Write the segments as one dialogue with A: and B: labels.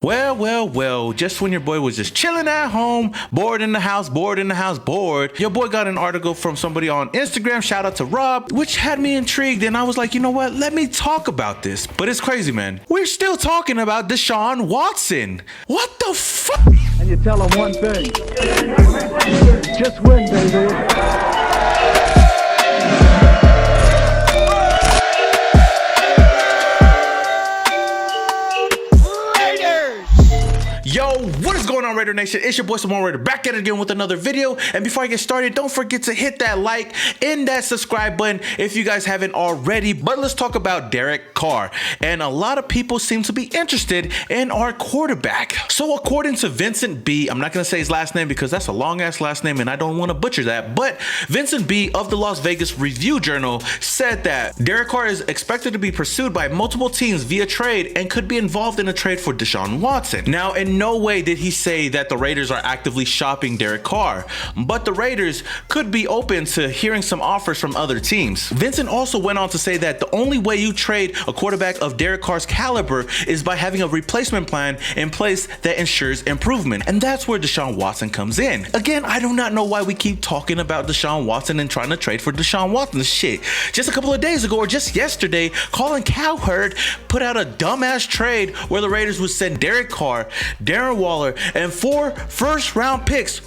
A: Well, just when your boy was just chilling at home, bored in the house, your boy got an article from somebody on Instagram, shout out to Rob, which had me intrigued, and I was like, you know what, let me talk about this. But it's crazy, man. We're still talking about Deshaun Watson. What the fuck?
B: And you tell them one thing. Just win, baby.
A: Yo, what is going on, Raider Nation? It's your boy Simone Raider back at it again with another video. And before I get started, don't forget to hit that like and that subscribe button if you guys haven't already. But let's talk about Derek Carr. And a lot of people seem to be interested in our quarterback. So according to Vincent B, I'm not going to say his last name because that's a long ass last name and I don't want to butcher that. But Vincent B of the Las Vegas Review Journal said that Derek Carr is expected to be pursued by multiple teams via trade and could be involved in a trade for Deshaun Watson. Now, in no way did he say that the Raiders are actively shopping Derek Carr, but the Raiders could be open to hearing some offers from other teams. Vincent also went on to say that the only way you trade a quarterback of Derek Carr's caliber is by having a replacement plan in place that ensures improvement, and that's where Deshaun Watson comes in. Again, I do not know why we keep talking about Deshaun Watson and trying to trade for Deshaun Watson. Shit, just a couple of days ago or just yesterday, Colin Cowherd put out a dumbass trade where the Raiders would send Derek Carr, Darren Waller, and 4 first-round picks.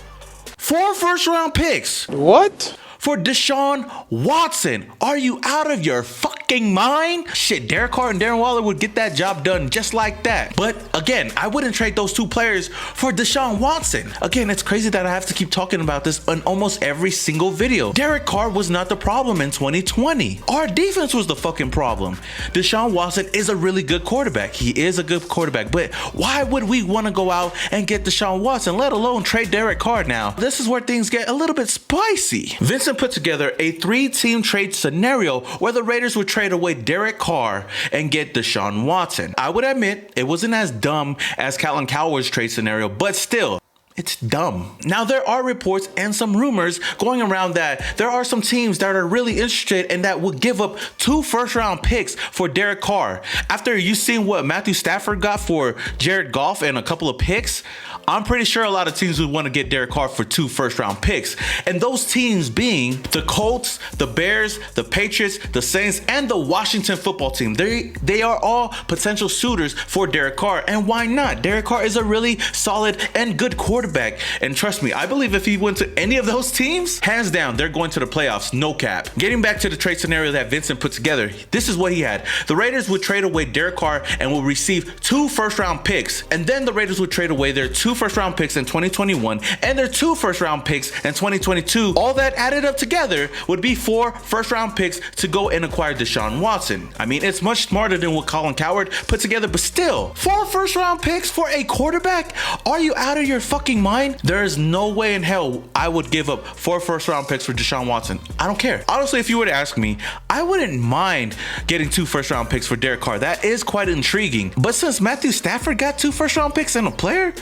A: 4 first-round picks.
C: What?
A: For Deshaun Watson. Are you out of your fucking mind? Shit, Derek Carr and Darren Waller would get that job done just like that. But again, I wouldn't trade those 2 players for Deshaun Watson. Again, it's crazy that I have to keep talking about this in almost every single video. Derek Carr was not the problem in 2020. Our defense was the fucking problem. Deshaun Watson is a really good quarterback. He is a good quarterback, but why would we want to go out and get Deshaun Watson, let alone trade Derek Carr now? This is where things get a little bit spicy. Vincent put together a 3-team trade scenario where the Raiders would trade away Derek Carr and get Deshaun Watson. I would admit it wasn't as dumb as Colin Cowherd's trade scenario, but still, it's dumb. Now, there are reports and some rumors going around that there are some teams that are really interested and that would give up 2 first-round picks for Derek Carr. After you seen what Matthew Stafford got for Jared Goff and a couple of picks, I'm pretty sure a lot of teams would want to get Derek Carr for 2 first-round picks. And those teams being the Colts, the Bears, the Patriots, the Saints, and the Washington football team. They are all potential suitors for Derek Carr. And why not? Derek Carr is a really solid and good quarterback. And trust me, I believe if he went to any of those teams, hands down, they're going to the playoffs, no cap. Getting back to the trade scenario that Vincent put together, this is what he had. The Raiders would trade away Derek Carr and will receive 2 first-round picks. And then the Raiders would trade away their 2 first-round picks in 2021 and their 2 first-round picks in 2022. All that added up together would be 4 first-round picks to go and acquire Deshaun Watson. I mean, it's much smarter than what Colin Cowherd put together, but still, 4 first-round picks for a quarterback? Are you out of your fucking mind? There is no way in hell I would give up 4 first-round picks for Deshaun Watson. I don't care. Honestly, if you were to ask me, I wouldn't mind getting 2 first-round picks for Derek Carr. That is quite intriguing. But since Matthew Stafford got 2 first-round picks and a player,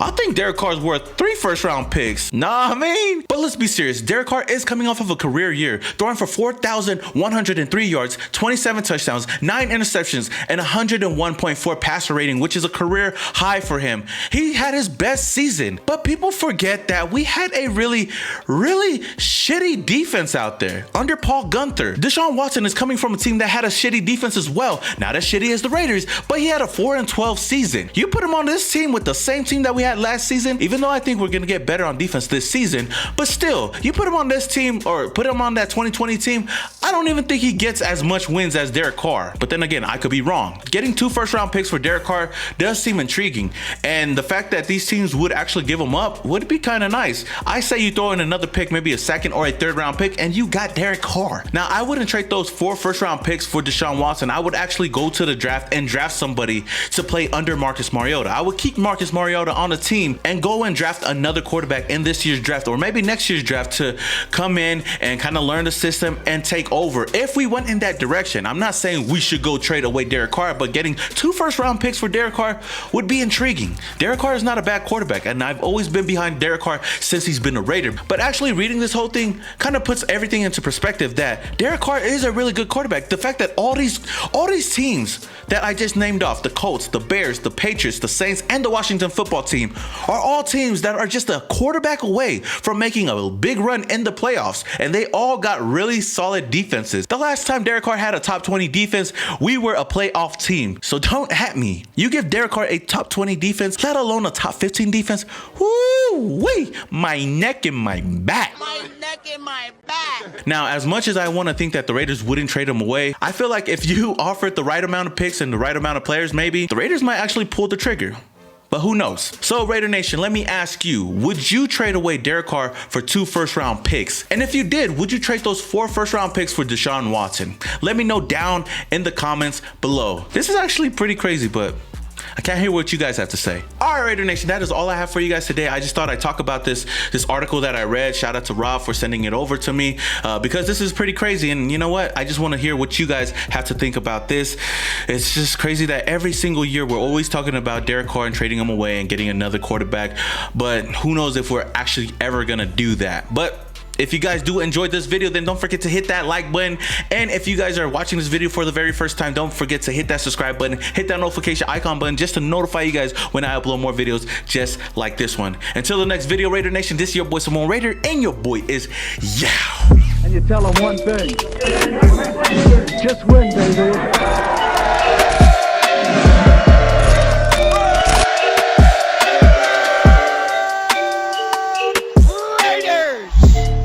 A: I think Derek Carr is worth 3 first-round picks. Nah, I mean. But let's be serious. Derek Carr is coming off of a career year, throwing for 4,103 yards, 27 touchdowns, 9 interceptions, and 101.4 passer rating, which is a career high for him. He had his best season, but people forget that we had a really shitty defense out there under Paul Gunther. Deshaun Watson is coming from a team that had a shitty defense as well. Not as shitty as the Raiders, but he had a 4-12 season. You put him on this team with the same team that we had last season, even though I think we're gonna get better on defense this season, but still, you put him on this team or put him on that 2020 team, I don't even think he gets as much wins as Derek Carr. But then again, I could be wrong. Getting 2 first-round picks for Derek Carr does seem intriguing, and the fact that these teams would actually give him up would be kind of nice. I say you throw in another pick, maybe a 2nd or a 3rd-round pick, and you got Derek Carr. Now, I wouldn't trade those 4 first-round picks for Deshaun Watson. I would actually go to the draft and draft somebody to play under Marcus Mariota. I would keep Marcus Mariota on the team and go and draft another quarterback in this year's draft or maybe next year's draft to come in and kind of learn the system and take over. If we went in that direction, I'm not saying we should go trade away Derek Carr, but getting 2 first-round picks for Derek Carr would be intriguing. Derek Carr is not a bad quarterback, and I've always been behind Derek Carr since he's been a Raider. But actually reading this whole thing kind of puts everything into perspective that Derek Carr is a really good quarterback. The fact that all these teams that I just named off, the Colts, the Bears, the Patriots, the Saints, and the Washington football team are all teams that are just a quarterback away from making a big run in the playoffs, and they all got really solid defenses. The last time Derek Carr had a top 20 defense, we were a playoff team. So don't at me. You give Derek Carr a top 20 defense, let alone a top 15 defense, woo-wee, my neck and my back.
C: My neck and my back.
A: Now, as much as I want to think that the Raiders wouldn't trade him away, I feel like if you offered the right amount of picks and the right amount of players, maybe the Raiders might actually pull the trigger. But who knows? So Raider Nation, let me ask you, would you trade away Derek Carr for 2 first-round picks? And if you did, would you trade those 4 first-round picks for Deshaun Watson? Let me know down in the comments below. This is actually pretty crazy, but I can't hear what you guys have to say. All right, Raider Nation, that is all I have for you guys today. I just thought I'd talk about this article that I read. Shout out to Rob for sending it over to me because this is pretty crazy. And you know what? I just want to hear what you guys have to think about this. It's just crazy that every single year we're always talking about Derek Carr and trading him away and getting another quarterback. But who knows if we're actually ever going to do that. But if you guys do enjoy this video, then don't forget to hit that like button. And if you guys are watching this video for the very first time, don't forget to hit that subscribe button, hit that notification icon button just to notify you guys when I upload more videos just like this one. Until the next video, Raider Nation, this is your boy Simone Raider, and your boy is Yow.
B: And you tell them one thing. Just win, baby.